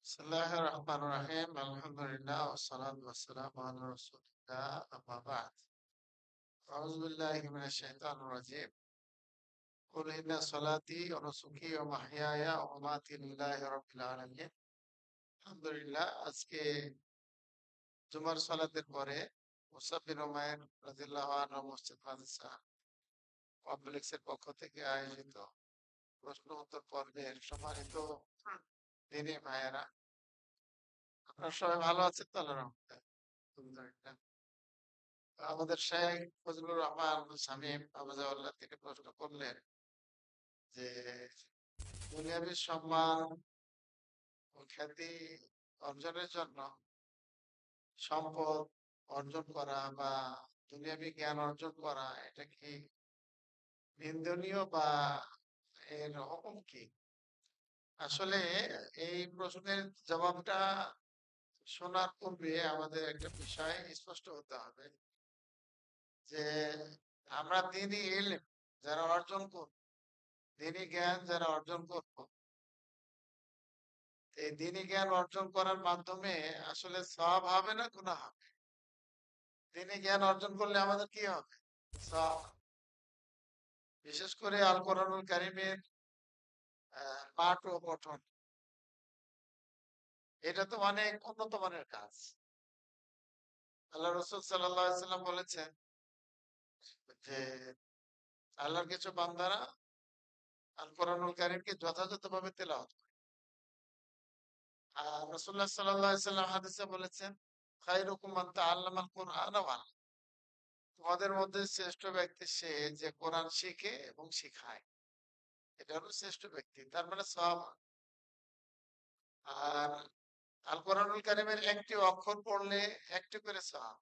বিসমিল্লাহির রহমানির রহিম। আলহামদুলিল্লাহ ওয়াসসালাতু ওয়াসসালামু আলা রাসূলিল্লাহ, আম্মা বা'দ। আউযু বিল্লাহি মিনাশ শাইতানির রাজীম। কুল ইন্না সলাতি ওয়া নুসুকি ওয়া মাহইয়ায়া ওয়া মামাতি লিল্লাহি রাব্বিল আলামিন। আলহামদুলিল্লাহ, আজকে জুমার সালাতের পরে মুসআব বিন উমাইর রাদিয়াল্লাহু আনহু মসজিদ মাদ্রাসা কমপ্লেক্সের পক্ষ থেকে আয়োজিত প্রশ্ন উত্তর পর্বের সম্মানিত দিনী ভাইয়েরা, আপনারা সবাই ভালো আছেন তো? আল্লাহর রহমতে আলহামদুলিল্লাহ। আমাদের শেখ ফজলুর রহমান শামীম হাফিজাহুল্লাহ তিনি প্রশ্ন করলেন যে দুনিয়াবী সম্মান ও খ্যাতি অর্জনের জন্য সম্পদ অর্জন করা বা দুনিয়াবী জ্ঞান অর্জন করা এটা কি নিন্দনীয় বা এর হুকুম কি? আসলে এই প্রশ্নের জবাবটা শোনার পূর্বে আমাদের একটা বিষয় স্পষ্ট হতে হবে যে আমরা দিনই ইলম যারা অর্জন করব, দিনই জ্ঞান যারা অর্জন করব, এই দিনই জ্ঞান অর্জন করার মাধ্যমে আসলে সওয়াব হবে না গুনাহ হবে? দিনই জ্ঞান অর্জন করলে আমাদের কি হবে? সওয়াব। বিশেষ করে আল কোরআনুল কারীমের পাঠ ও পঠন, এটা তো অনেক উন্নত মানের কাজ। আল্লাহ রাসূল সাল্লাল্লাহু আলাইহি সাল্লাম বলেছেন যে আল্লাহর কিছু বান্দারা আল কোরআনুল কারীমকে যথাযথভাবে তেলাওয়াত করে। আর রাসূলুল্লাহ সাল্লাল্লাহু আলাইহি সাল্লাম হাদিসে বলেছেন, খায়রুকুম মান তাআল্লামাল কুরআনা ওয়া আল্লামা। তোমাদের মধ্যে শ্রেষ্ঠ ব্যক্তি সে যে কোরআন শিখে এবং শিখায়, এটা হলো শ্রেষ্ঠ ব্যক্তি, তার মানে সওয়াব। আর আল কোরআনুল কারীমের একটি অক্ষর পড়লে একটি করে সওয়াব,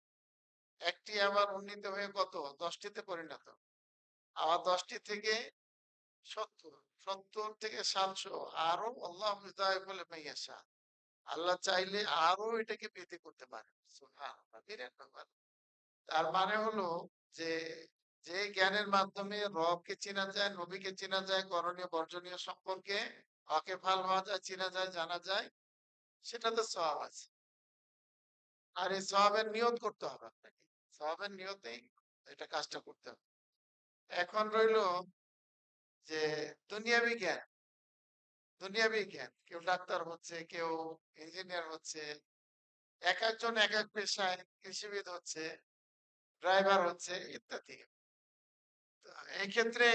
একটি আবার উন্নীত হয়ে কত 10টিতে পরিণত, আবার 10টি থেকে 70, 70 থেকে 700, আরো আল্লাহ বলে মাইয়াশা, আল্লাহ চাইলে আরো এটাকে বৃদ্ধি করতে পারে। সুবহানাল্লাহ, বিরাট ব্যাপার। তার মানে হলো যে যে জ্ঞানের মাধ্যমে রবকে চেনা যায়, নবীকে চেনা যায়, করণীয় বর্জনীয় সম্পর্কে ওয়াকিবহাল হওয়া যায়, চেনা যায়, জানা যায়, সেটাতে সওয়াব আছে। আর এই সওয়াবের নিয়ত করতে হবে আপনাকে, সওয়াবের নিয়তেই এটা কাজটা করতে হবে। এখন রইলো যে দুনিয়াবি জ্ঞান, দুনিয়াবি জ্ঞান, কেউ ডাক্তার হচ্ছে, কেউ ইঞ্জিনিয়ার হচ্ছে, এক একজন এক এক পেশায়, কৃষিবিদ হচ্ছে, ড্রাইভার হচ্ছে, ইত্যাদি। তো এই ক্ষেত্রে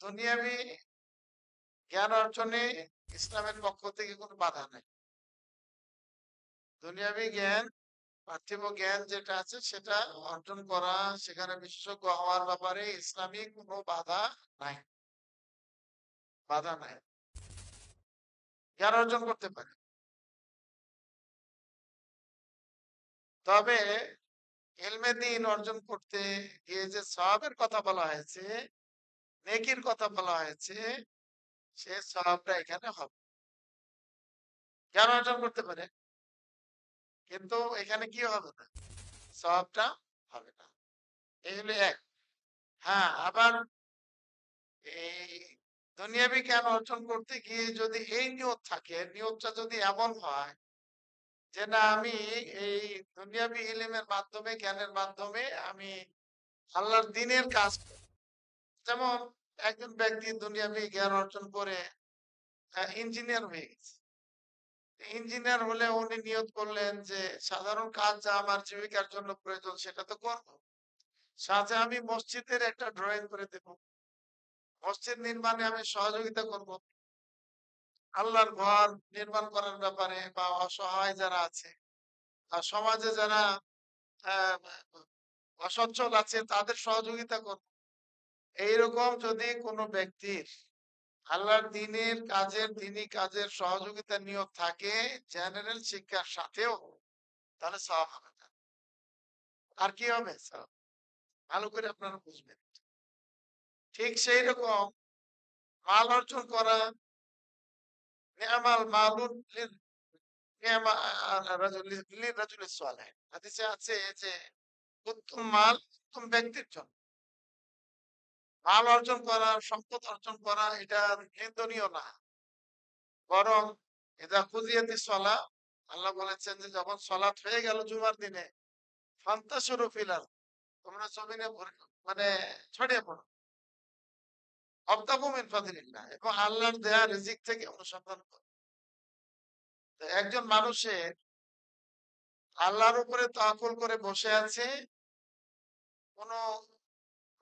দুনিয়াবি জ্ঞান অর্জনে ইসলামের পক্ষ থেকে কোনো বাধা নাই। দুনিয়াবি জ্ঞান, পার্থিব জ্ঞান যেটা আছে সেটা অর্জন করা, সেখানে বিশেষজ্ঞ হওয়ার ব্যাপারে ইসলামিক কোনো বাধা নাই, বাধা নাই, জ্ঞান অর্জন করতে পারে। তবে ইলমে দ্বীন অর্জন করতে গিয়ে যে সওয়াবের কথা বলা হয়েছে, নেকির কথা বলা হয়েছে, সে সওয়াবটা এখানে হবে। জ্ঞান অর্জন করতে পারে, কিন্তু এখানে কি হবে না, সওয়াবটা হবে না। এই হলো এক। হ্যাঁ, আবার এই দুনিয়াবি জ্ঞান অর্জন করতে গিয়ে যদি এই নিয়ত থাকে, নিয়তটা যদি এমন হয় যে না আমি এই দুনিয়াবি ইলমের মাধ্যমে, জ্ঞানের মাধ্যমে আমি আল্লাহর দ্বীনের কাজ করব। যেমন একজন ব্যক্তি দুনিয়াবি জ্ঞান অর্জন করে ইঞ্জিনিয়ার হয়ে গেছে। ইঞ্জিনিয়ার হলে উনি নিয়ত করলেন যে সাধারণ কাজ যা আমার জীবিকার জন্য প্রয়োজন সেটা তো করব, সাথে আমি মসজিদের একটা ড্রয়িং করে দেব, মসজিদ নির্মাণে আমি সহযোগিতা করব, আল্লাহর ঘর নির্মাণ করার ব্যাপারে বা অসহায় যারা আছে আর সমাজে যারা আহ, অসচ্ছল আছে তাদের সহযোগিতা করব। এইরকম যদি কোনো ব্যক্তির আল্লাহর দ্বীনের কাজের, দ্বীনি কাজের সহযোগিতা নিয়োগ থাকে জেনারেল শিক্ষার সাথেও, তাহলে সওয়াব হবে না। আর কি হবে? সওয়াব। ভালো করে আপনারা বুঝবেন। ঠিক সেই রকম মাল অর্জন করা, নি'মাল মালুন নি'মা রাজুল লিরাজুল সালেহ, হাদিসে আছে যে উত্তম মাল উত্তম ব্যক্তির জন্য। মাল অর্জন করা, সম্পদ অর্জন করা এটা নিন্দনীয় না, বরং এটা কুদিয়াতি সলা আল্লাহ বলেছেন যে যখন সলাৎ হয়ে গেল জুমার দিনে, ফান্তাশিরু ফিল আরদ, তোমরা জমিনে মানে ছড়িয়ে পড়ো, ওয়াবতাগু মিন ফাদলিল্লাহ, এবং আল্লাহর দেয়া রিজিক থেকে অনুসন্ধান করো। তো একজন মানুষের আল্লাহর উপরে তাওয়াক্কুল করে বসে আছে, কোনো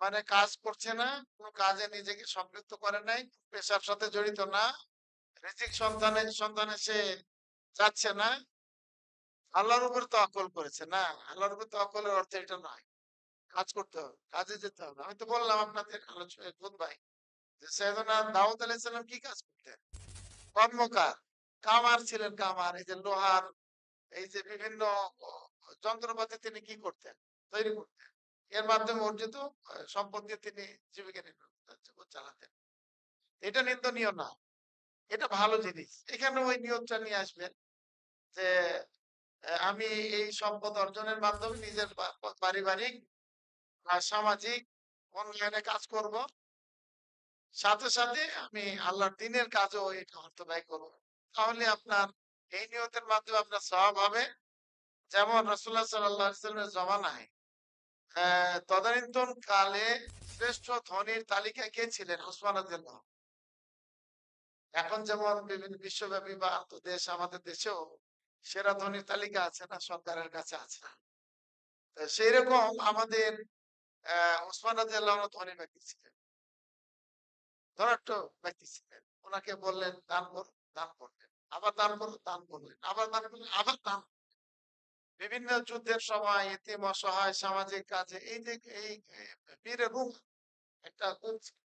মানে কাজ করছে না, কোনো কাজে নিজেকে সম্পৃক্ত করে নাই, পেশার সাথে জড়িত না, রিজিক সন্ধানে সে যাচ্ছে না, আল্লাহর উপর তাওয়াক্কুল করেছে না। আল্লাহর উপর তাওয়াক্কুলের অর্থ এটা নয় কাজ করতে হবে, কাজে যেতে হবে। আমি তো বললাম আপনাদের আলোচনায় ভাই, যে সৈয়দনা দাউদ আলাইহিস সালাম কি কাজ করতেন? কর্মকার, কামার ছিলেন, কামার। এই যে লোহার, এই যে বিভিন্ন যন্ত্রপাতি তিনি কি করতেন? তৈরি করতেন। এর মাধ্যমে অর্জিত সম্পদ দিয়ে তিনি জীবিকা নির্বাহ চালাতেন। এটা নিন্দনীয় না, এটা ভালো জিনিস। এখানে ওই নিয়তটা নিয়ে আসবেন যে আমি এই সম্পদ অর্জনের মাধ্যমে নিজের পারিবারিক আর সামাজিক উন্নয়নে কাজ করব, সাথে সাথে আমি আল্লাহর দ্বীনের কাজেও এটা অর্থ ব্যয় করব। তাহলে আপনার এই নিয়তের মাধ্যমে আপনার সওয়াব হবে। যেমন রাসূলুল্লাহ সাল্লাল্লাহু আলাইহি ওয়াসাল্লামের জমানায় তদানীন্তন কালে শ্রেষ্ঠ ধনীর তালিকায় কে ছিলেন? ওসমান রাদিয়াল্লাহু। এখন যেমন বিভিন্ন বিশ্বব্যাপী বা আন্তর্দেশ, আমাদের দেশেও সেরা ধনীর তালিকা আছে না, সরকারের কাছে আছে। তো সেই রকম আমাদের ওসমান রাদিয়াল্লাহু আনহু ধনী ব্যক্তি ছিলেন, ধনাঢ্য ব্যক্তি ছিলেন। ওনাকে বললেন দান করুন, দান করলেন। আবার দান করুন, দান করলেন। আবার দান করলেন, আবার দান। বিভিন্ন যুদ্ধের সময় এতিম, অসহায়, সামাজিক কাজে এই যে এই পীরে রুম একটা গুণ ছিল।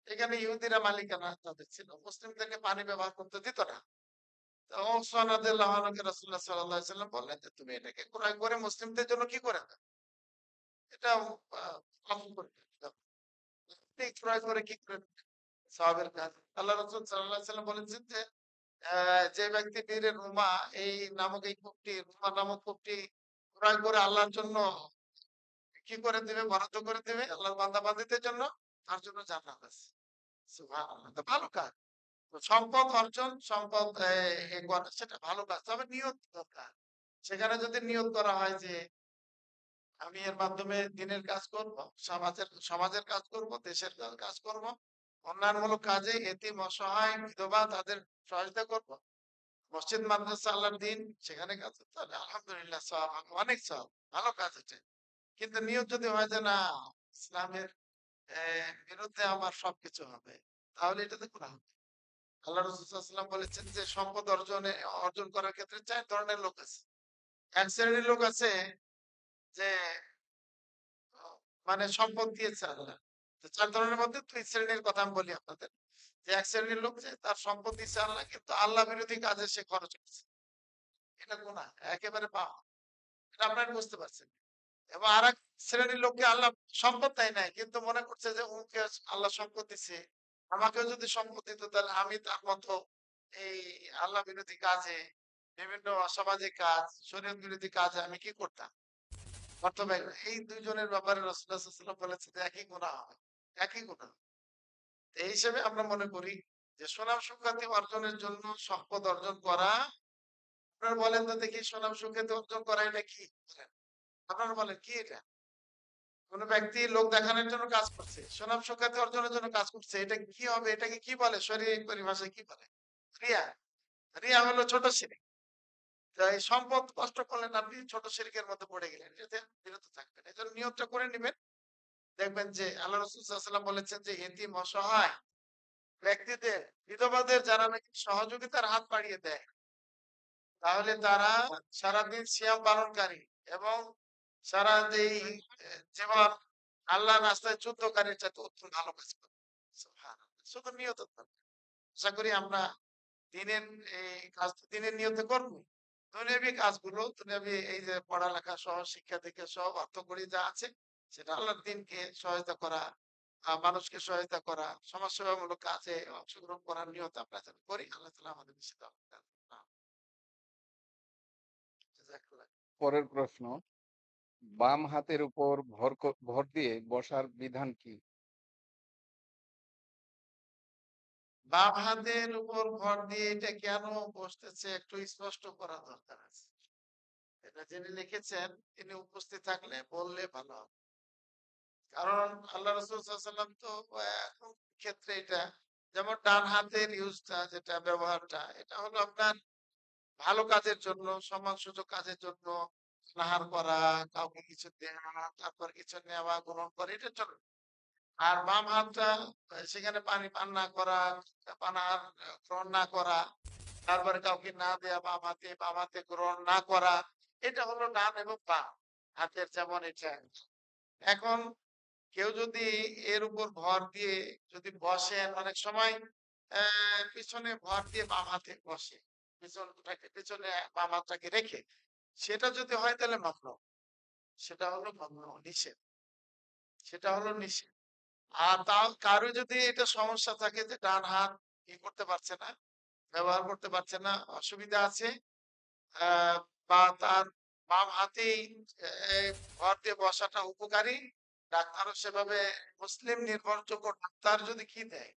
এখানে ইহুদিরা মালিকানা তাদের ছিল, মুসলিমদেরকে পানি ব্যবহার করতে দিত না। তো ওসমান রাদিয়াল্লাহু আনহুকে রাসূলুল্লাহ সাল্লাল্লাহু আলাইহি ওয়াসাল্লাম বললেন যে তুমি এটাকে ক্রয় করে মুসলিমদের জন্য কি করে দাও, এটা কবুল করে দাও। আপনি ক্রয় করে কি করে সওয়াবের কাজ। আল্লাহ রাসূল সাল্লাল্লাহু আলাইহি ওয়াসাল্লাম বলেছেন যে যে ব্যক্তি বীরে রুমা এই নামক এই কূপটি, রুমা নামক কূপটি ক্রয় করে আল্লাহর জন্য কি করে দিবে, বরাদ্দ করে দিবে আল্লাহর বান্দা বান্দীদের জন্য, তার জন্য জান্নাত আছে। সুবহানাল্লাহ। তো ভালো কাজ। তো সম্পদ অর্জন, সম্পদ করা সেটা ভালো কাজ। তবে নিয়ত দরকার। সেখানে যদি নিয়ত করা হয় যে আমি এর মাধ্যমে দিনের কাজ করব, সমাজের কাজ করব, দেশের কাজ করব, উন্নয়নমূলক কাজে এতিম, অসহায়, বিধবা তাদের সহায়তা করব। মসজিদ মাদ্রাসা আল্লাহর দিন, সেখানে কাজ করতে হবে। আলহামদুলিল্লাহ, সওয়াব অনেক সওয়াব, ভালো কাজ হচ্ছে। কিন্তু নিয়ত যদি হয় যে না, ইসলামের বিরুদ্ধে আমার সবকিছু হবে, তাহলে এটাতে গুনাহ হবে। আল্লাহ রাসূল সাল্লাল্লাহু আলাইহি ওয়াসাল্লাম বলেছেন যে সম্পদ অর্জন করার ক্ষেত্রে ৪ ধরনের লোক আছে। এক শ্রেণীর লোক আছে যে মানে সম্পদ দিয়েছে আল্লাহ। তো ৪ ধরনের মধ্যে ২ শ্রেণীর কথা আমি বলি আপনাদের। যে এক শ্রেণীর লোক যে তার সম্পদ দিচ্ছে আল্লাহ, কিন্তু আল্লাহ বিরোধী কাজে সে খরচ করছে। এটা গুনাহ, একেবারে পাপ। এটা আপনারা বুঝতে পারছেন। এবং আরেক শ্রেণীর লোককে আল্লাহ সম্পদ দেয় নাই, কিন্তু মনে করছে যে ওকে আল্লাহ সম্পদ দিছে, আমাকেও যদি সম্পদ দিত তাহলে আমি তার মতো এই আল্লাহ বিরোধী কাজে, বিভিন্ন অসামাজিক কাজ, শরীয়ত বিরোধী কাজে আমি কি করতাম, অর্থ ব্যয় করতাম। এই দুইজনের ব্যাপারে রাসূলুল্লাহ সাল্লাল্লাহু আলাইহি ওয়াসাল্লাম বলেছে যে একই গুনাহ হবে, একই গুনাহ। এই হিসেবে আমরা মনে করি যে সুনাম সুখ্যাতি অর্জনের জন্য সম্পদ অর্জন করা, আপনারা বলেন তো দেখি, সুনাম সুখ্যাতি অর্জন করা এটা কি? বলেন। আপনারা বলেন কি এটা? কোন ব্যক্তি লোক দেখানোর জন্য কাজ করছে, সুনাম সুখ্যাতি অর্জনের জন্য কাজ করছে, এটা কি হবে? এটাকে কি বলে? শরীয়ত পরিভাষায় কি বলে? রিয়া। রিয়া হলো ছোট শিরক। তো এই সম্পদ কষ্ট করলেন আপনি, ছোট শিরকের মধ্যে পড়ে গেলেন। এতে বিরত থাকবেন। এজন্য নিয়তটা করে নিবেন। দেখবেন যে আল্লাহ রাসূল সাল্লাল্লাহু আলাইহি ওয়াসাল্লাম বলেছেন যে এতিম, অসহায় ব্যক্তিদের, বিধবাদের যারা নাকি সহযোগিতার হাত বাড়িয়ে দেয়, তাহলে তারা সারাদিন সিয়াম পালনকারী এবং সারা এই জীবন আল্লাহর রাস্তায় যুদ্ধকারীর চাইতে উত্তম ভালো কাজ করে। সুবহানাল্লাহ। শুধু নিয়ত থাকবে। আশা করি আমরা দিনের এই কাজ দিনের নিয়তে করব। দুনিয়াবী কাজগুলো, দুনিয়াবী এই যে পড়ালেখা সহ, শিক্ষা দীক্ষা সহ, অর্থকড়ি যা আছে সেটা আল্লাহর দ্বীনকে সহায়তা করা, মানুষকে সহায়তা করা, সমাজসেবামূলক কাজে অংশগ্রহণ করার নিয়ত আমরা যেন করি। আল্লাহ তাআলা আমাদের বেশি তৌফিক দান করুন। জাযাকাল্লাহ। পরের প্রশ্ন, বাম হাতের উপর ভর দিয়ে বসার বিধান কি? বাম হাতের উপর ভর দিয়ে এটা কেন বসতেছে একটু স্পষ্ট করা দরকার আছে। এটা যিনি লিখেছেন তিনি উপস্থিত থাকলে বললে ভালো হবে। কারণ আল্লাহ রাসূল সাল্লাল্লাহু আলাইহি ওয়াসাল্লাম তো ক্ষেত্রে এটা যেমন ডান হাতের ইউজটা যেটা ব্যবহারটা এটা হলো আপনার ভালো কাজের জন্য, সম্মান সুযোগ কাজের জন্য, স্নাহার করা, কাউকে কিছু দেওয়া, তারপর কিছু নেওয়া, গ্রহণ করা এটার জন্য। আর বাম হাতটা সেখানে পানি পান না করা, পানাহার গ্রহণ না করা, তারপরে কাউকে না দেয়া বাম হাতে গ্রহণ না করা। এটা হলো ডান এবং বাম হাতের যেমন এটা। এখন কেউ যদি এর উপর ভর দিয়ে যদি বসেন অনেক সময় পিছনে ভর দিয়ে বাম হাতে বসে পিছনটাকে পিছনে বাম হাতটাকে রেখে সেটা যদি হয় তাহলে মামনু সেটা হলো মামনু নিষেধ সেটা হলো নিষেধ আর তাও কারো যদি এটা সমস্যা থাকে যে ডান হাত করতে পারছে না ব্যবহার করতে পারছে না অসুবিধা আছে আহ, বা তার বাম হাতেই ভর দিয়ে বসাটা উপকারী ডাক্তারও সেভাবে মুসলিম নির্ভরযোগ্য ডাক্তার যদি কি দেয়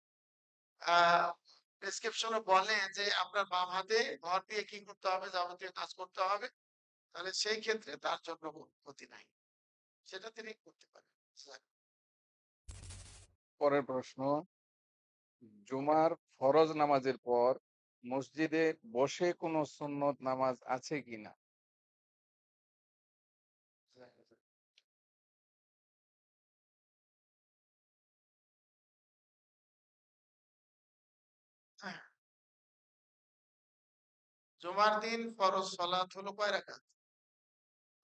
প্রেসক্রিপশনে বলে যে আপনার বাম হাতে ভর দিয়ে কি করতে হবে যাবতীয় কাজ করতে হবে তাহলে সেই ক্ষেত্রে তার জন্য কোনো ক্ষতি নাই সেটা তিনি করতে পারেন পরের প্রশ্ন, জুমার ফরজ নামাজের পর মসজিদে বসে কোনো সুন্নত নামাজ আছে কিনা? হ্যাঁ, জুমার দিন ফরজ সালাত হলো কয় রাকাত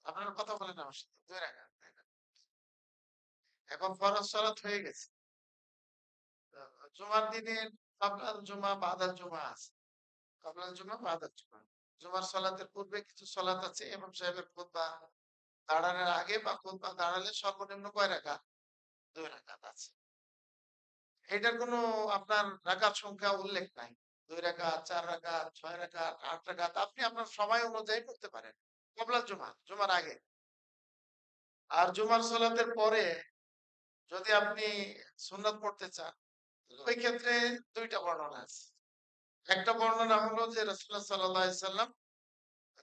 আপনার কথা বলেন আমার সাথে 2 রাকাত তাই না? এখন ফরজ সালাত হয়ে গেছে জুমার দিনের কাবলাল জুমা বাদাল জুমা আছে কাবলাল জুমা বাদাল জুমা জুমার সালাতের পূর্বে কিছু সালাত আছে ইমাম সাহেবের খুতবা দাঁড়ানোর আগে বা খুতবা দাঁড়ালে সর্বনিম্ন কয় রাকাত 2 রাকাত আছে এটার কোনো আপনার রাকাত সংখ্যা উল্লেখ নাই 2 রাকাত 4 রাকাত 6 রাকাত 8 রাকাত আপনি আপনার সময় অনুযায়ী করতে পারেন কবলাল জুমা জুমার আগে আর জুমার সালাতের পরে যদি আপনি সুন্নাত পড়তে চান ওই ক্ষেত্রে 2টা বর্ণনা আছে একটা বর্ণনা হলো যে রাসূলুল্লাহ সাল্লাল্লাহু আলাইহি সাল্লাম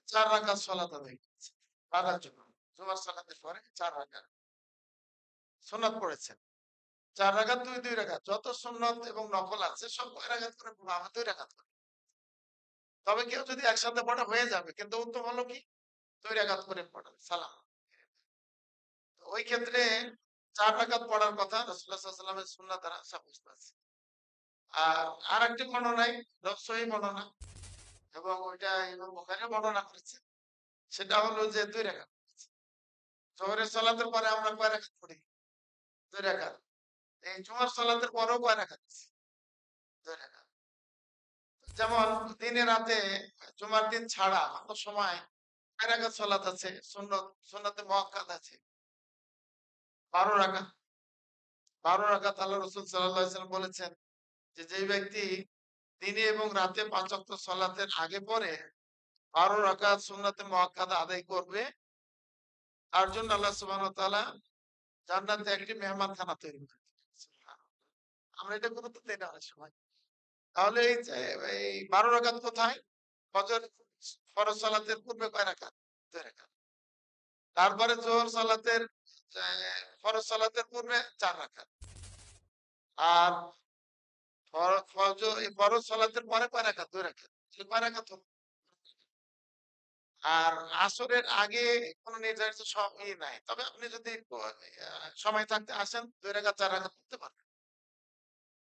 4 রাকাত সালাত আদায় করেছেন বাদার জন্য জুমার সালাতের পরে 4 রাকাত সুন্নাত পড়েছেন 4 রাকাত 2 রাকাত যত সুন্নাত এবং নফল আছে সব কয় রাকাত করে পড়া হয় 2 রাকাত করে তবে কেউ যদি একসাথে পড়া হয়ে যাবে কিন্তু উত্তম হলো কি 2 রাকাত করে পড়া সালাম তো ওই ক্ষেত্রে 4 রাকাত পড়ার কথা রাসূলুল্লাহ সাল্লাল্লাহু আলাইহি সাল্লামের সুন্নাহ দ্বারা সাব্যস্ত আছে আর আরেকটি বর্ণনায় সহিহ বর্ণনা এবং ওইটা ইমাম বুখারী বর্ণনা করেছে সেটা হলো যে 2 রাকাত জোহরের সালাতের পরে আমরা কয় রাকাত পড়ি 2 রাকাত এই জুমার সালাতের পরেও কয় রাকাত 2 রাকাত যেমন দিনে রাতে জুমার দিন ছাড়া অন্য সময় কয় রাকাত সালাত আছে সুন্নতে মুআক্কাদ আছে 12 রাকাত 12 রাকাত আল্লাহ রাসূল সাল্লাল্লাহু আলাইহি ওয়াসাল্লাম বলেছেন যে যেই ব্যক্তি দিনে এবং রাতে 5 ওয়াক্ত সালাতের আগে পরে 12 রাকাত সুন্নতে মুআক্কাদা আদায় করবে তার জন্য আল্লাহ সুবহানাহু ওয়া তাআলা জান্নাতে একটি মেহমানখানা তৈরি করে দিবেন। সুবহানাল্লাহ। আমরা এটা গুরুত্ব দেই না অনেক সময়। তাহলে এই যে এই 12 রাকাত কোথায়? ফজর ফরজ সালাতের পূর্বে কয় রাকাত? 2 রাকাত। তারপরে জোহর সালাতের এ ফরজ সালাতের পূর্বে 4 রাকাত। আর এই ফরজ সালাতের পরে কয় রাকাত? 2 রাকাত। তাহলে কয় রাকাত হলো? আর আসরের আগে কোন নির্ধারিত সময় নাই। তবে আপনি যদি সময় থাকতে আসেন 2 রাকাত 4 রাকাত পড়তে পারবেন।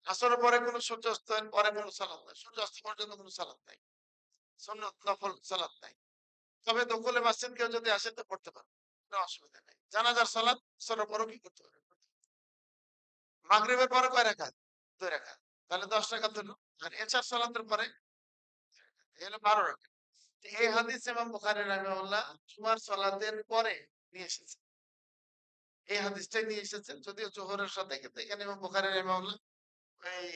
আসরের পরে কোন সূর্যাস্তের পরে কোন সালাত নাই। সূর্যাস্ত পর্যন্ত কোন সালাত নাই। সুন্নত নফল সালাত নাই। তবে দখলে মসজিদ কেউ যদি আসে তো পড়তে পারবে। কোনো অসুবিধা নাই। জানাজার সালাত আসরের পরেও কি করতে পারবে? মাগরিবের পরে কয় রাকাত? 2 রাকাত। তাহলে 10 রাকাত হলো। আর এশার সালাতের পরে এই হলো 12 রাকাত। তো এই হাদিস ইমাম বুখারী রাহিমাহুল্লাহ জুমার সালাতের পরে নিয়ে এসেছেন। এই হাদিসটাই নিয়ে এসেছেন যদিও জোহরের সাথে কিন্তু এখানে ইমাম বুখারী রাহিমাহুল্লাহ এই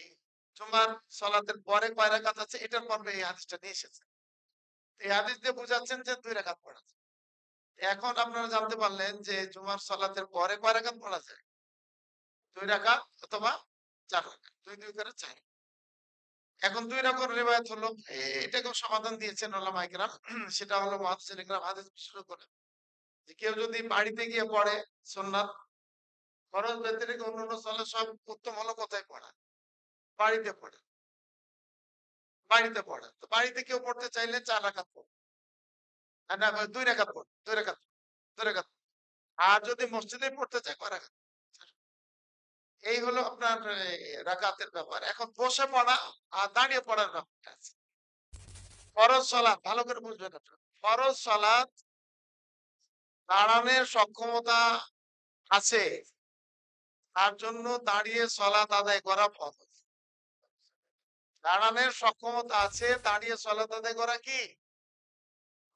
জুমার সালাতের পরে কয় রাকাত আছে এটার পর্বে এই হাদিসটা নিয়ে এসেছেন। এই হাদিস দিয়ে বুঝাচ্ছেন যে 2 রাকাত পড়া যায়। এখন আপনারা জানতে পারলেন যে জুমার সালাতের পরে কয় রাকাত পড়া যায়? 2 রাকাত অথবা 4 রাকাত। 2 করে 4। এখন ২ রকম রিওয়ায়াত হলো। এটাকেও সমাধান দিয়েছেন উলামায়ে কেরাম। সেটা হলো মুহাদ্দিসিনে কেরাম হাদিস বিশ্লেষণ করে যে কেউ যদি বাড়িতে গিয়ে পড়ে সুন্নাত, ফরজ ব্যতিরেকে অন্যান্য সালাত সব উত্তম হলো কোথায় পড়া? বাড়িতে পড়া। বাড়িতে পড়া। তো বাড়িতে কেউ পড়তে চাইলে ৪ রাকাত পড়বে। না ২ রাকাত পড়বে। ২ রাকাত, ২ রাকাত। আর যদি মসজিদে পড়তে চায় কয় রাকাত? এই হলো আপনার রাকাতের ব্যাপার। এখন বসে পড়া আর দাঁড়িয়ে পড়ার ব্যাপারটা আছে। ফরজ সালাত ভালো করে বুঝবেন আপনারা। ফরজ সালাত দাঁড়ানোর সক্ষমতা আছে, তার জন্য দাঁড়িয়ে সালাত আদায় করা ফরজ। দাঁড়ানোর সক্ষমতা আছে, দাঁড়িয়ে সালাত আদায় করা কি?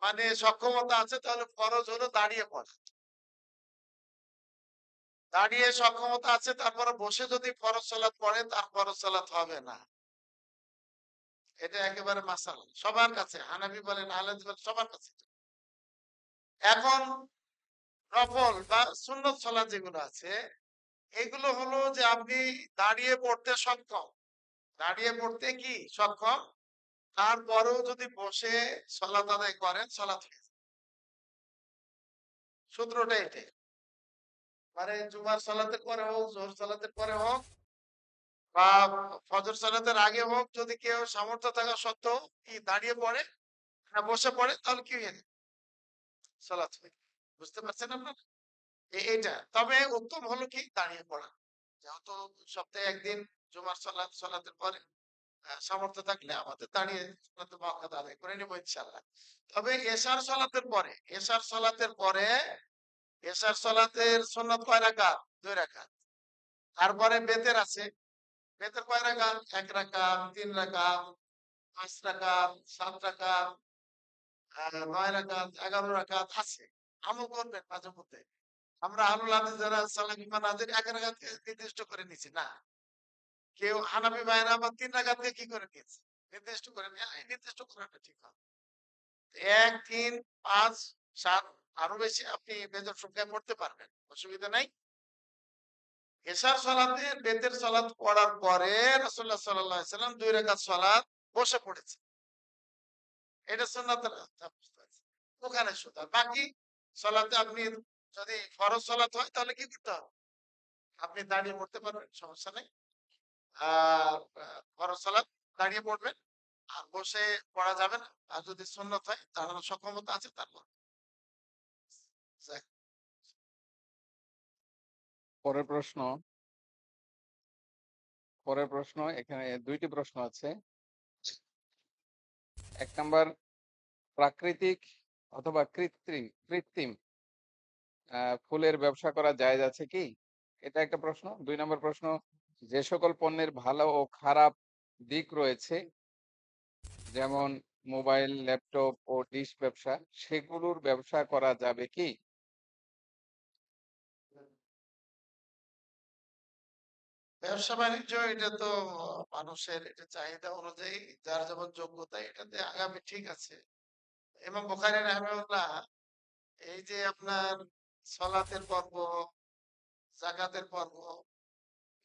মানে সক্ষমতা আছে, তাহলে ফরজ হলো দাঁড়িয়ে পড়া। দাঁড়িয়ে সক্ষমতা আছে, তারপরে বসে যদি ফরজ সালাত পড়ে তার ফরজ সালাত হবে না। এটা একেবারে মাসালা সবার কাছে, হানাফি বলেন আহলে বলেন সবার কাছে। এখন নফল বা সুন্নত সালাত যেগুলো আছে, এগুলো হলো যে আপনি দাঁড়িয়ে পড়তে সক্ষম, দাঁড়িয়ে পড়তে কি সক্ষম, তারপরেও যদি বসে সালাত আদায় করেন সালাত হয়ে যায়। সূত্রটা এটাই। মানে জুমার সালাতের পরে হোক, জোহর সালাতের পরে হোক, বা ফজর সালাতের আগে হোক, যদি কেউ সামর্থ্য থাকা সত্ত্বেও কি দাঁড়িয়ে পড়ে না বসে পড়ে, তাহলে কি হয়ে যায়? সালাত হয়ে যায়। বুঝতে পারছেন আপনারা? এইটা তবে উত্তম হলো কি দাঁড়িয়ে পড়া। যেহেতু সপ্তাহে একদিন জুমার সালাতের পরে সামর্থ্য থাকলে আমাদের দাঁড়িয়ে সালাতে মুআক্কাদা আদায় করে নেবো ইনশাআল্লাহ। তবে এশার সালাতের পরে, এশার সালাতের পরে, এশার সালাতের সুন্নাত কয় রাকাত? ২ রাকাত। তারপরে বেতের আছে। বেতের কয় রাকাত? ১ রাকাত, ৩ রাকাত, ৫ রাকাত, ৭ রাকাত, ৯ রাকাত, ১১ রাকাত আছে। আমল করবেন মাঝে মধ্যে। আমরা আহলুল হাদিস যারা সালাফি মানহাজের ১ রাকাতকে নির্দিষ্ট করে নিছি না। কেউ হানাফি ভাইয়েরা আবার ৩ রাকাতকে কি করে নিয়েছে? নির্দিষ্ট করে নিয়ে এই নির্দিষ্ট করাটা ঠিক হবে। ১, ৩, ৫, ৭ আরো বেশি আপনি বেজোর সংখ্যায় পড়তে পারবেন। অসুবিধা নাই। এশার সালাতের বেতের সালাত পড়ার পরে রাসূলুল্লাহ সাল্লাল্লাহু আলাইহি সাল্লাম ২ রাকাত সালাত বসে পড়েছে। এটা সুন্নাতের ওখানে শুধু। বাকি সালাতে আপনি যদি ফরজ সালাত হয় তাহলে কি করতে হবে? আপনি দাঁড়িয়ে পড়তে পারবেন, সমস্যা নেই। আর ফরজ সালাত দাঁড়িয়ে পড়বেন, আর বসে পড়া যাবে না। আর যদি সুন্নত হয় দাঁড়ানোর সক্ষমতা আছে তারপর। যাক, পরের প্রশ্ন, পরের প্রশ্ন এখানে ২টি প্রশ্ন আছে। ১ নাম্বার, প্রাকৃতিক অথবা কৃত্রিম ফুলের ব্যবসা করা জায়েজ আছে কি? এটা একটা প্রশ্ন। ২ নম্বর প্রশ্ন, যে সকল পণ্যের ভালো ও খারাপ দিক রয়েছে, যেমন মোবাইল, ল্যাপটপ ও ডিশ ব্যবসা, সেগুলোর ব্যবসা করা যাবে কি? ব্যবসা বাণিজ্য এটা তো মানুষের এটা চাহিদা অনুযায়ী যার যেমন যোগ্যতা এটাতে আগামী ঠিক আছে। ইমাম বুখারী রাহিমাহুল্লাহ এই যে আপনার সলাতের পর্ব, যাকাতের পর্ব,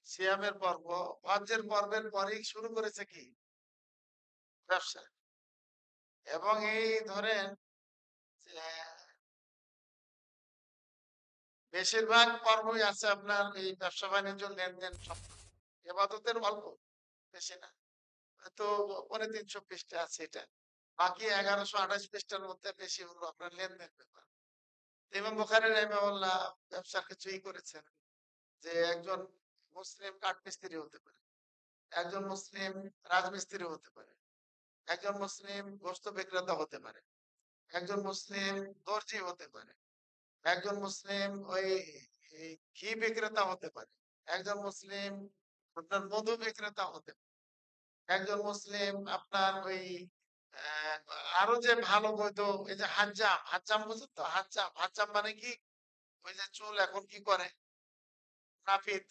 সিয়ামের পর্ব, হজ্জের পর্বের পরেই শুরু করেছে কি? ব্যবসা। এবং এই ধরেন যে বেশিরভাগ পর্বই আছে আপনার এই ব্যবসা বাণিজ্য লেনদেন সম্পর্কে। এবাদতের অল্প, বেশি না। তো ৩৫০ পৃষ্ঠা আছে এটা। বাকি ১১২৮ পৃষ্ঠার মধ্যে বেশি হলো আপনার লেনদেন ব্যাপার। ইমাম বুখারী রাহিমাহুল্লাহ ব্যবসার কিছুই করেছেন যে একজন মুসলিম কাঠমিস্ত্রি হতে পারে, একজন মুসলিম রাজমিস্ত্রি হতে পারে, একজন মুসলিম গোস্ত বিক্রেতা হতে পারে, একজন মুসলিম দর্জি হতে পারে, একজন মুসলিম ওই এই ঘি বিক্রেতা হতে পারে, একজন মুসলিম আপনার মধু বিক্রেতা হতে পারে, একজন মুসলিম আপনার ওই আহ, আরো যে ভালো বৈধ এই যে হাজ্জাম, হাজ্জাম বুঝেন তো? হাজ্জাম, হাজ্জাম মানে কি? ওই যে চুল এখন কি করে নাপিত,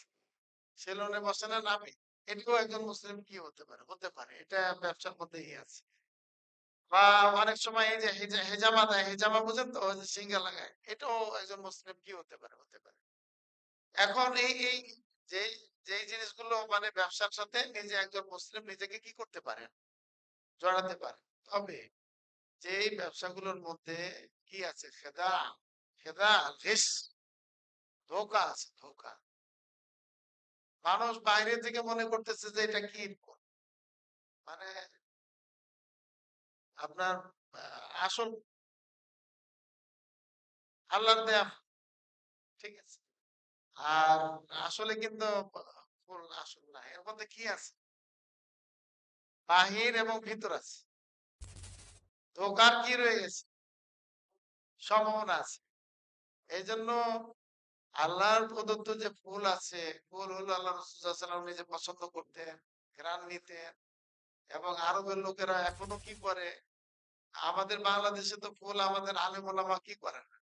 সেলুনে বসে না নাপিত, এটাও একজন মুসলিম কি হতে পারে, হতে পারে। এটা ব্যবসার মধ্যেই আছে। বা অনেক সময় এই যে হেজামা দেয়, হেজামা বুঝেন তো? ওই যে সিঙ্গা লাগায়, এটাও একজন মুসলিম কি হতে পারে, হতে পারে। এখন এই যেই যেই জিনিসগুলো মানে ব্যবসার সাথে নিজে একজন মুসলিম নিজেকে কি করতে পারে, জড়াতে পারে। তবে যেই ব্যবসাগুলোর মধ্যে কি আছে, খেদা, খেদা, ঘিস, ধোঁকা আছে, ধোঁকা। মানুষ বাইরে থেকে মনে করতেছে যে এটা কি, মানে আপনার আসল আল্লাহর দেয়া, ঠিক আছে। আর আসলে কিন্তু ফুল আসল না, এর মধ্যে কি আছে, বাহির এবং ভিতর আছে, ধোঁকার কি রয়ে গেছে, সম্ভাবনা আছে। এই জন্য আল্লাহর প্রদত্ত যে ফুল আছে, ফুল হলো আল্লাহ রাসূল সাল্লাল্লাহু আলাইহি ওয়াসাল্লাম নিজে পছন্দ করতেন, ঘ্রাণ নিতেন। এবং আরবের লোকেরা এখনো কি করে, আমাদের বাংলাদেশে তো ফুল আমাদের আলেম ওলামা কি করে না,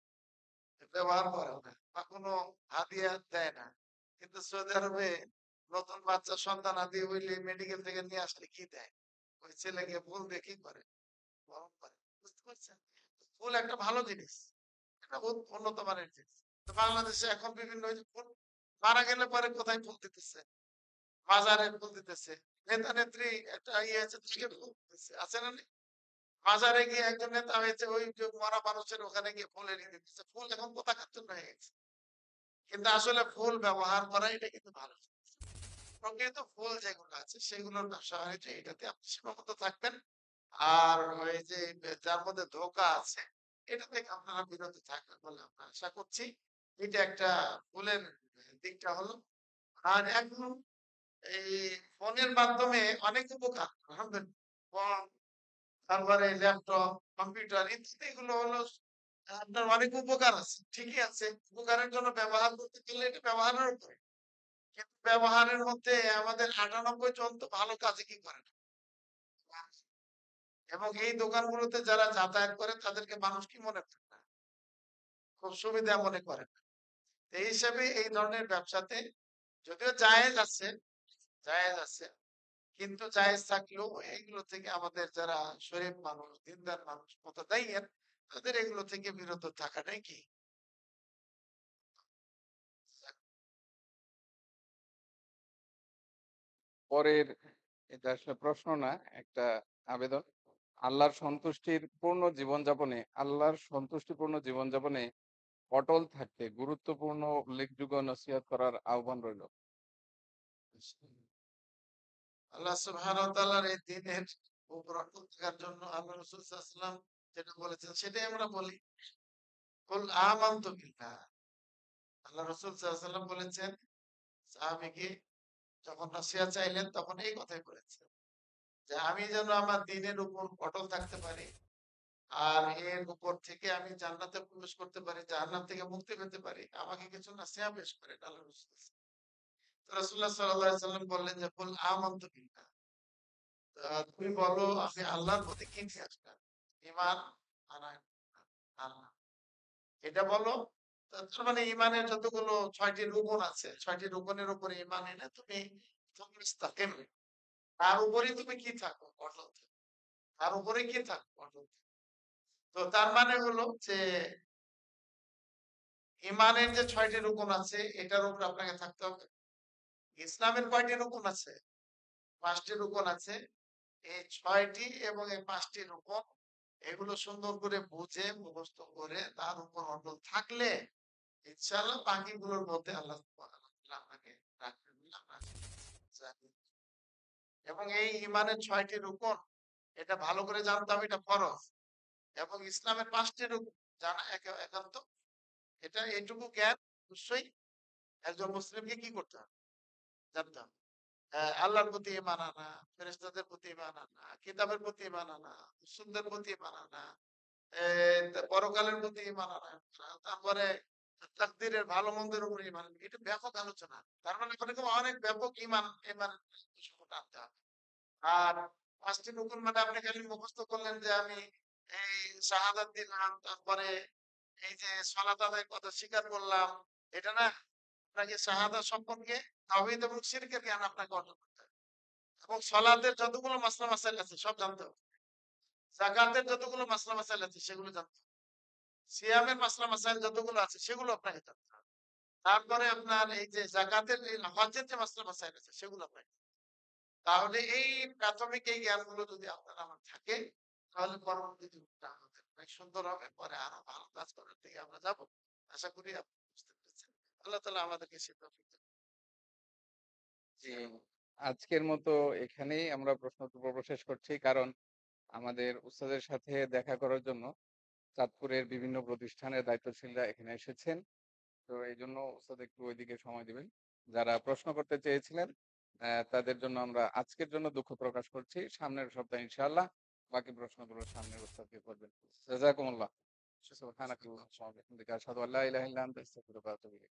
ব্যবহার করে না বা কোনো হাদিয়া দেয় না। কিন্তু সৌদি আরবে নতুন বাচ্চা সন্তান আদি হইলে মেডিকেল থেকে নিয়ে আসলে কি দেয়, ওই ছেলেকে ফুল দিয়ে কি করে, বরণ করে। বুঝতে পারছেন? ফুল একটা ভালো জিনিস, একটা উন্নত মানের জিনিস। তো বাংলাদেশে এখন বিভিন্ন ওই যে ফুল মারা গেলে পরে কোথায় ফুল দিতেছে, মাজারে ফুল দিতেছে। নেতা নেত্রী একটা ইয়ে আছে, তাকে ফুল দিতেছে, আছে না নেই? মাজারে গিয়ে একজন নেতা হয়েছে, ওই যে মরা মানুষের ওখানে গিয়ে ফুল এনে দিতেছে। ফুল এখন কোথাকার জন্য হয়ে গেছে। কিন্তু আসলে ফুল ব্যবহার করা এটা কিন্তু ভালো জিনিস। প্রকৃত ফুল যেগুলো আছে সেগুলোর ব্যবসা বাণিজ্য এটাতে আপনি সীমাবদ্ধ থাকবেন। আর ওই যে যার মধ্যে ধোঁকা আছে, এটা থেকে আপনারা বিরত থাকবেন বলে আমরা আশা করছি। এটা একটা ফুলের দিকটা হলো। আর এখন এই ফোনের মাধ্যমে অনেক উপকার, আলহামদুলিল্লাহ। ফোন, তারপরে ল্যাপটপ, কম্পিউটার ইত্যাদি এগুলো হলো আপনার অনেক উপকার আছে, ঠিকই আছে। উপকারের জন্য ব্যবহার করতে গেলে এটা ব্যবহারের উপরে। কিন্তু ব্যবহারের মধ্যে আমাদের ৯৮ জন তো ভালো কাজে কি করে না। এবং এই দোকানগুলোতে যারা যাতায়াত করে তাদেরকে মানুষ কি মনে করে না, খুব সুবিধা মনে করে না। তো এই হিসাবে এই ধরনের ব্যবসাতে যদিও জায়েজ আছে, জায়েজ আছে, কিন্তু জায়েজ থাকলেও এগুলো থেকে আমাদের যারা শরীফ মানুষ, দিনদার মানুষ, মুতাদাইয়্যিন, তাদের এগুলো থেকে বিরত থাকাটাই কি। পরের, এটা আসলে প্রশ্ন না, একটা আবেদন। আল্লাহর সন্তুষ্টিপূর্ণ জীবনযাপনে অটল থাকতে গুরুত্বপূর্ণ উল্লেখযোগ্য নসিহত করার আহ্বান রইল। আল্লাহ সুবহানাহু ওয়া তাআলার এই দ্বীনের উপর অটল থাকার জন্য আল্লাহ রাসূল সাল্লাল্লাহু আলাইহি ওয়াসাল্লাম যেটা বলেছেন সেটাই আমরা বলি। কুল আমানতু বিল্লাহ। আল্লাহ রাসূল সাল্লাল্লাহু আলাইহি ওয়াসাল্লাম বলেছেন, সাহাবীকে যখন নসিহত চাইলেন তখন এই কথাই বলেছেন যে আমি যেন আমার দ্বীনের উপর অটল থাকতে পারি, আর এর উপর থেকে আমি জান্নাতে প্রবেশ করতে পারি, জাহান্নাম থেকে মুক্তি পেতে পারি, আমাকে কিছু নসিহত পেশ করেন আল্লাহ রাসূল। তো রাসূলুল্লাহ সাল্লাল্লাহু আলাইহি ওয়াসাল্লাম বললেন যে কুল আমানতু বিল্লাহ। তুমি বলো আমি আল্লাহর প্রতি কি বিশ্বাস, ঈমান আনা, আল্লাহ, এটা বলো। তার মানে ঈমানের যতগুলো ৬টি রুকন আছে, ৬টি রুকনের উপরে ঈমান এনে তুমি মুস্তাকিম, তার উপরেই তুমি কি থাকো, অটল থাকো। তার উপরে কি থাকো, অটল থাকো। তো তার মানে হলো যে ঈমানের যে ৬টি রুকন আছে এটার উপর আপনাকে থাকতে হবে। ইসলামের কয়টি রুকন আছে? ৫টি রুকন আছে। এই ৬টি এবং এই ৫টি রুকন এগুলো সুন্দর করে বুঝে মুখস্থ করে তার উপর অটল থাকলে ইনশাআল্লাহ বাকিগুলোর মধ্যে আল্লাহ সুবহানাহু ওয়া তাআলা আপনাকে রাখবেন বলে আমরা জানি। এবং এই ঈমানের ৬টি রুকন এটা ভালো করে জানতে হবে, এটা ফরজ। এবং ইসলামের ৫টি রুকন জানা একান্ত, এটা এইটুকু জ্ঞান অবশ্যই একজন মুসলিমকে কি করতে হবে, জানতে হবে। আল্লাহর প্রতি ঈমান আনা, ফেরেশতাদের প্রতি ঈমান আনা, কিতাবের প্রতি ঈমান আনা, রাসূলদের প্রতি ঈমান আনা, পরকালের প্রতি ঈমান আনা, তারপরে তাকদীরের ভালো মন্দের উপরে ঈমান আনা। এটা ব্যাপক আলোচনা। তার মানে এরকম অনেক ব্যাপক ঈমান বিষয়টা আনতে হবে। আর ৫টি রুকুন মানে আপনি খালি মুখস্থ করলেন যে আমি এই শাহাদাত দিলাম, তারপরে এই যে সালাত আদায়ের কথা স্বীকার করলাম, এটা না। আপনাকে শাহাদাত সম্পর্কে তাওহীদ এবং শিরকের জ্ঞান আপনাকে অর্জন করতে হবে। এবং সালাতের যতগুলো মাসলা মাসাইল আছে সব জানতে হবে। যাকাতের যতগুলো মাসলা মাসাইল আছে সেগুলো জানতে হবে। সিয়ামের মাসলা মাসাইল যতগুলো আছে সেগুলো আপনাকে জানতে হবে। তারপরে আপনার এই যে জাকাতের হজ্জের যে মাসলা মাসাইল আছে সেগুলো পাই। তাহলে এই প্রাথমিক এই জ্ঞানগুলো যদি আপনার আমার থাকে, তাহলে পরবর্তী জীবনটা আমাদের অনেক সুন্দর হবে। পরে আরো ভালো কাজ করার দিকে আমরা যাব। আশা করি আপনি বুঝতে পেরেছেন। আল্লাহ তাআলা আমাদেরকে সে তৌফিক দান। জি, আজকের মতো এখানেই আমরা প্রশ্ন উত্তর পর্ব শেষ করছি। কারণ আমাদের উস্তাদের সাথে দেখা করার জন্য চাঁদপুরের বিভিন্ন প্রতিষ্ঠানের দায়িত্বশীলরা এখানে এসেছেন। তো এইজন্য উস্তাদ একটু ওইদিকে সময় দিবেন। যারা প্রশ্ন করতে চেয়েছিলেন তাদের জন্য আমরা আজকের জন্য দুঃখ প্রকাশ করছি। সামনের সপ্তাহে ইনশাআল্লাহ বাকি প্রশ্নগুলো সামনের উস্তাদকে করবেন। জাযাকুমুল্লাহ। সুবহানাকাল্লাহুম্মা ওয়া বিহামদিকা আশহাদু আল্লা ইলাহা ইল্লা আনতা আস্তাগফিরুকা ওয়া আতুবু ইলাইক।